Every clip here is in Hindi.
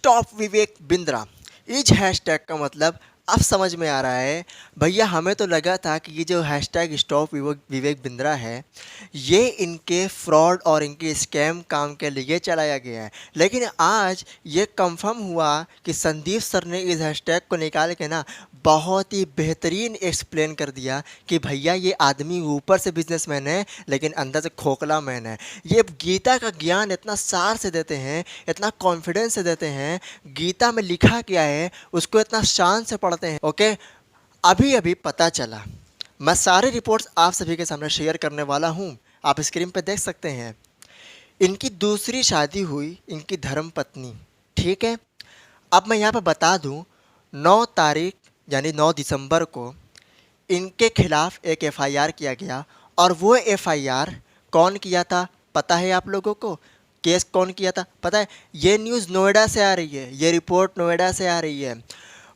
स्टॉप विवेक बिंद्रा। इस हैशटैग का मतलब अब समझ में आ रहा है। भैया हमें तो लगा था कि ये जो हैशटैग स्टॉप विवेक बिंद्रा है ये इनके फ्रॉड और इनके स्कैम काम के लिए चलाया गया है, लेकिन आज ये कंफर्म हुआ कि संदीप सर ने इस हैशटैग को निकाल के ना बहुत ही बेहतरीन एक्सप्लेन कर दिया कि भैया ये आदमी ऊपर से बिजनेसमैन है लेकिन अंदर से खोखला मैन है। ये गीता का ज्ञान इतना सार से देते हैं, इतना कॉन्फिडेंस से देते हैं, गीता में लिखा क्या है उसको इतना शान से पढ़ते हैं। ओके, अभी अभी पता चला, मैं सारे रिपोर्ट्स आप सभी के सामने शेयर करने वाला हूँ। आप स्क्रीन पर देख सकते हैं, इनकी दूसरी शादी हुई इनकी धर्म पत्नी, ठीक है। अब मैं यहाँ पर बता दूँ, 9 तारीख यानी 9 दिसंबर को इनके खिलाफ एक एफआईआर किया गया। और वो एफआईआर कौन किया था पता है आप लोगों को? केस कौन किया था पता है? ये न्यूज़ नोएडा से आ रही है, ये रिपोर्ट नोएडा से आ रही है,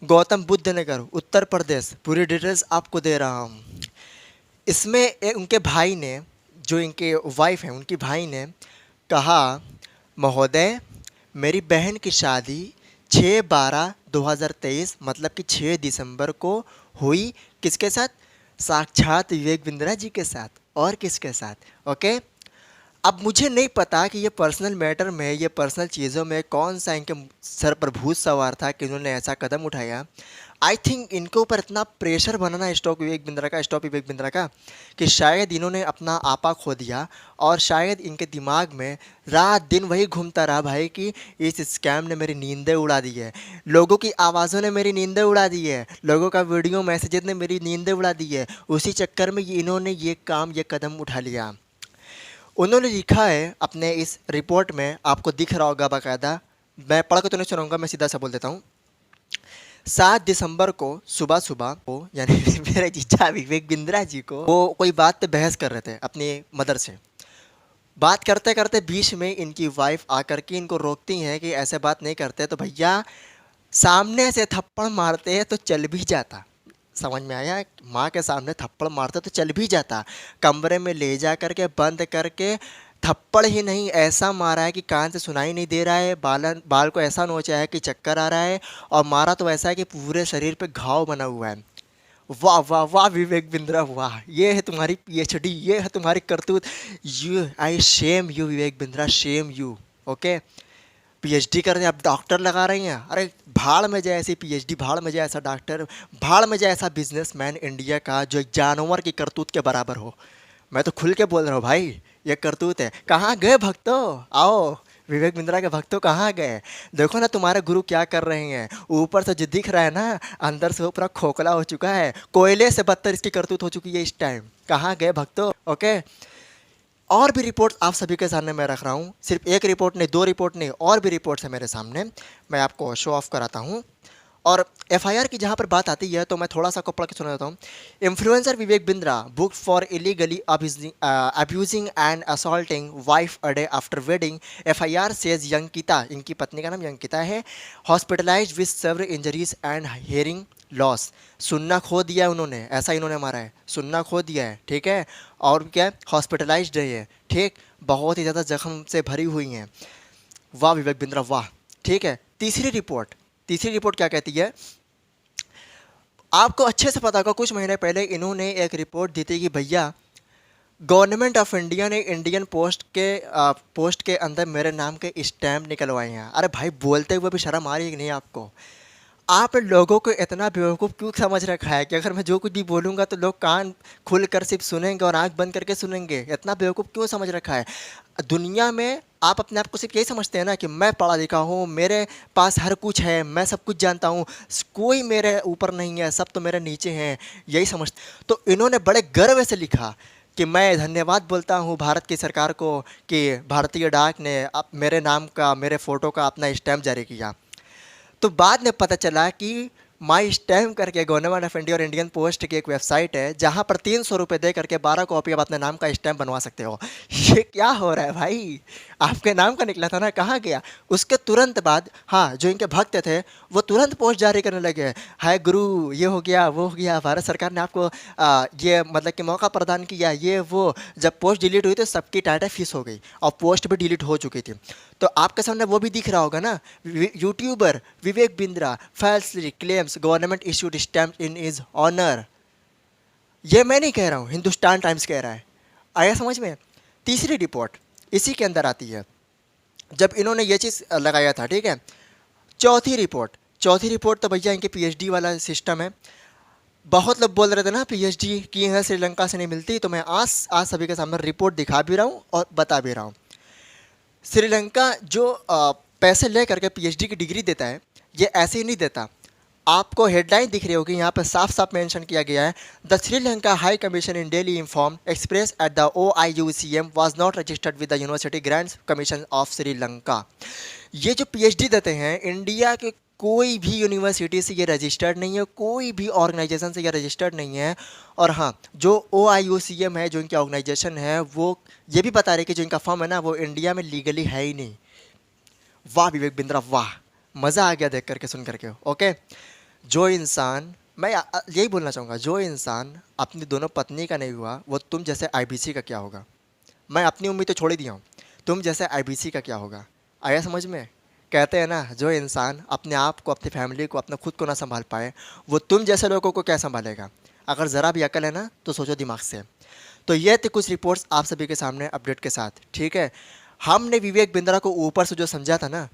गौतम बुद्ध नगर उत्तर प्रदेश। पूरी डिटेल्स आपको दे रहा हूँ। इसमें उनके भाई ने, जो इनके वाइफ हैं उनकी भाई ने कहा, महोदय मेरी बहन की शादी 6/12/2023 मतलब कि 6 दिसंबर को हुई। किसके साथ? साक्षात विवेक बिंद्रा जी के साथ। और किसके साथ? ओके, अब मुझे नहीं पता कि ये पर्सनल मैटर में, ये पर्सनल चीज़ों में कौन सा इनके सर पर भूत सवार था कि इन्होंने ऐसा कदम उठाया। आई थिंक इनके ऊपर इतना प्रेशर बनाना स्टॉप विवेक बिंद्रा का कि शायद इन्होंने अपना आपा खो दिया और शायद इनके दिमाग में रात दिन वही घूमता रहा भाई कि इस स्कैम ने मेरी नींदें उड़ा दी है, लोगों की आवाज़ों ने मेरी नींदें उड़ा दी है, लोगों का वीडियो मैसेजेस ने मेरी नींदें उड़ा दी है। उसी चक्कर में इन्होंने ये कदम उठा लिया। उन्होंने लिखा है अपने इस रिपोर्ट में, आपको दिख रहा होगा बाकायदा, मैं पढ़ के तो नहीं सुनाऊंगा, मैं सीधा सा बोल देता हूँ। 7 दिसंबर को सुबह सुबह को यानी मेरे जीजा विवेक बिंद्रा जी को वो कोई बात पे बहस कर रहे थे अपनी मदर से। बात करते करते बीच में इनकी वाइफ आकर के इनको रोकती हैं कि ऐसे बात नहीं करते। तो भैया सामने से थप्पड़ मारते हैं तो चल भी जाता, समझ में आया? माँ के सामने थप्पड़ मारते तो चल भी जाता, कमरे में ले जा करके बंद करके थप्पड़ ही नहीं ऐसा मारा है कि कान से सुनाई नहीं दे रहा है, बाल को ऐसा नोचा है कि चक्कर आ रहा है, और मारा तो ऐसा है कि पूरे शरीर पे घाव बना हुआ है। वाह वाह वाह विवेक बिंद्रा, वाह, ये है तुम्हारी पीएचडी, ये है तुम्हारी करतूत। You I Shem you Vivek Bindra, Shem you. Okay, PhD कर रहे हैं, आप डॉक्टर लगा रही हैं। अरे भाड़ में जाए ऐसी पीएचडी, भाड़ में जाए ऐसा डॉक्टर, भाड़ में जाए ऐसा बिजनेसमैन इंडिया का जो एक जानवर की करतूत के बराबर हो। मैं तो खुल के बोल रहा हूँ भाई, ये करतूत है। कहाँ गए भक्तों? आओ, विवेक बिंद्रा के भक्तों कहाँ गए? देखो ना तुम्हारे गुरु क्या कर रहे हैं। ऊपर से जो दिख रहा है ना, अंदर से वो पूरा खोखला हो चुका है, कोयले से बदतर इसकी करतूत हो चुकी है इस टाइम। कहाँ गए भक्तों? ओके, और भी रिपोर्ट आप सभी के सामने मैं रख रहा हूँ, सिर्फ एक रिपोर्ट नहीं, 2 रिपोर्ट नहीं, और भी रिपोर्ट्स है मेरे सामने, मैं आपको शो ऑफ कराता हूँ। और एफआईआर की जहाँ पर बात आती है तो मैं थोड़ा सा को पढ़ के सुना देता हूँ। Influencer Vivek Bindra book for illegally abusing and assaulting wife a day after wedding. FIR says Yankita, इनकी पत्नी का नाम यंकिता है, hospitalised with several injuries and hearing loss. सुनना खो दिया है उन्होंने, ऐसा इन्होंने मारा है, सुनना खो दिया है, ठीक है। और क्या, हॉस्पिटलाइज्ड है ये, ठीक, बहुत ही ज़्यादा जख्म से भरी हुई हैं। वाह विवेक बिंद्रा वाह, ठीक है। तीसरी रिपोर्ट क्या कहती है? आपको अच्छे से पता होगा, कुछ महीने पहले इन्होंने एक रिपोर्ट दी थी कि भैया गवर्नमेंट ऑफ इंडिया ने इंडियन पोस्ट के अंदर मेरे नाम के स्टैम्प निकलवाए हैं। अरे भाई, बोलते हुए भी शर्म आ रही है कि नहीं आपको? आप लोगों को इतना बेवकूफ़ क्यों समझ रखा है कि अगर मैं जो कुछ भी बोलूँगा तो लोग कान खुल कर सिर्फ सुनेंगे और आंख बंद करके सुनेंगे? इतना बेवकूफ़ क्यों समझ रखा है? दुनिया में आप अपने आप को सिर्फ यही समझते हैं ना कि मैं पढ़ा लिखा हूँ, मेरे पास हर कुछ है, मैं सब कुछ जानता हूँ, कोई मेरे ऊपर नहीं है, सब तो मेरे नीचे हैं, यही समझते। तो इन्होंने बड़े गर्व से लिखा कि मैं धन्यवाद बोलता हूँ भारत की सरकार को कि भारतीय डाक ने अब मेरे नाम का, मेरे फ़ोटो का अपना स्टैम्प जारी किया। तो बाद में पता चला कि माई स्टैम्प करके गवर्नमेंट ऑफ इंडिया और इंडियन पोस्ट की एक वेबसाइट है जहाँ पर 300 रुपये दे करके 12 कॉपी आप अपने नाम का स्टैम्प बनवा सकते हो। ये क्या हो रहा है भाई? आपके नाम का निकला था ना, कहाँ गया? उसके तुरंत बाद हाँ, जो इनके भक्त थे वो तुरंत पोस्ट जारी करने लगे, हाय गुरु, ये हो गया, वो हो गया, भारत सरकार ने आपको ये मतलब कि मौका प्रदान किया, ये वो। जब पोस्ट डिलीट हुई तो सबकी टाटा फीस हो गई और पोस्ट भी डिलीट हो चुकी थी। तो आपके सामने वो भी दिख रहा होगा ना, YouTuber Vivek Bindra falsely claims government issued stamp in his honour. ये मैं नहीं कह रहा हूँ, हिंदुस्तान टाइम्स कह रहा है। आया समझ में? तीसरी रिपोर्ट इसी के अंदर आती है, जब इन्होंने ये चीज़ लगाया था, ठीक है। चौथी रिपोर्ट तो भैया इनके पीएचडी वाला सिस्टम है। बहुत लोग बोल रहे थे ना पीएचडी की है श्रीलंका से नहीं मिलती, तो मैं आज सभी के सामने रिपोर्ट दिखा भी रहा हूँ और बता भी रहा हूँ। श्रीलंका जो पैसे ले करके पीएचडी की डिग्री देता है, ये ऐसे ही नहीं देता। आपको हेडलाइन दिख रही होगी, यहाँ पर साफ साफ मेंशन किया गया है, the Sri Lanka high commission in daily inform express at the OIUCM was not registered with the university grants commission of Sri Lanka. ये जो पीएचडी देते हैं, इंडिया के कोई भी यूनिवर्सिटी से ये रजिस्टर्ड नहीं है, कोई भी ऑर्गेनाइजेशन से ये रजिस्टर्ड नहीं है। और हाँ, जो OIUCM है, जो इनकी ऑर्गेनाइजेशन है, वो ये भी बता रही है कि जो इनका फर्म है ना, वो इंडिया में लीगली है ही नहीं। वाह विवेक बिंद्रा वाह, मज़ा आ गया देख करके सुन करके। ओके, जो इंसान, मैं यही बोलना चाहूँगा, जो इंसान अपनी दोनों पत्नी का नहीं हुआ, वो तुम जैसे IBC का क्या होगा। मैं अपनी उम्मीद तो छोड़ ही दिया हूँ, तुम जैसे IBC का क्या होगा। आया समझ में? कहते हैं ना, जो इंसान अपने आप को, अपनी फैमिली को, अपना खुद को ना संभाल पाए, वो तुम जैसे लोगों को क्या संभालेगा। अगर ज़रा भी अकल है ना, तो सोचो दिमाग से। तो ये थी कुछ रिपोर्ट्स आप सभी के सामने अपडेट के साथ, ठीक है। हमने विवेक बिंद्रा को ऊपर से जो समझा था ना,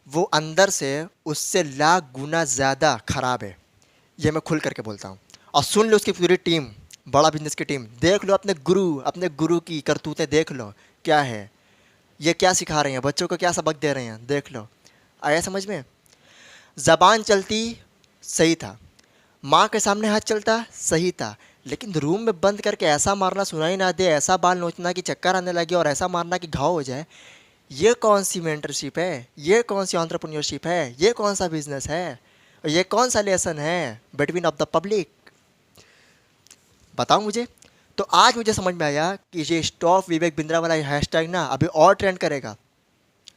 वो अंदर से उससे लाख गुना ज़्यादा ख़राब है। ये मैं खुल करके बोलता हूँ। और सुन लो उसकी पूरी टीम, बड़ा बिजनेस की टीम, देख लो अपने गुरु की करतूतें, देख लो क्या है, ये क्या सिखा रहे हैं, बच्चों को क्या सबक दे रहे हैं, देख लो। आया समझ में? ज़बान चलती सही था, माँ के सामने हाथ चलता सही था, लेकिन रूम में बंद करके ऐसा मारना सुनाई ना दे, ऐसा बाल नोचना कि चक्कर आने लगे और ऐसा मारना कि घाव हो जाए, ये कौन सी मेंटरशिप है, ये कौन सी एंटरप्रेन्योरशिप है, ये कौन सा बिजनेस है, ये कौन सा लेसन है बिटवीन ऑफ द पब्लिक? बताओ मुझे। तो आज मुझे समझ में आया कि ये स्टॉप विवेक बिंद्रा वाला हैशटैग ना अभी और ट्रेंड करेगा,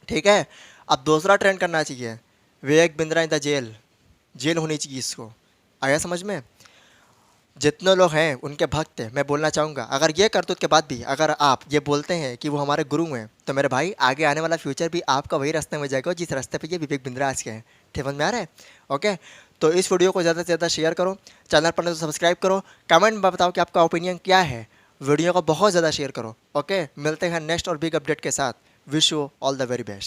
ठीक है। अब दूसरा ट्रेंड करना चाहिए, Vivek Bindra in the jail, jail होनी चाहिए इसको। आया समझ में? जितने लोग हैं उनके भक्त हैं, मैं बोलना चाहूँगा, अगर ये करतूत के बाद भी अगर आप ये बोलते हैं कि वो हमारे गुरु हैं, तो मेरे भाई आगे आने वाला फ्यूचर भी आपका वही रास्ते में जाएगा जिस रास्ते पे ये विवेक बिंद्रा आज के हैं। ठीक समझ में आ रहा है? ओके, तो इस वीडियो को ज़्यादा से ज़्यादा शेयर करो, चैनल पर तो सब्सक्राइब करो, कमेंट में बताओ कि आपका ओपिनियन क्या है, वीडियो को बहुत ज़्यादा शेयर करो। ओके, मिलते हैं नेक्स्ट और बिग अपडेट के साथ। Wish you all the very best.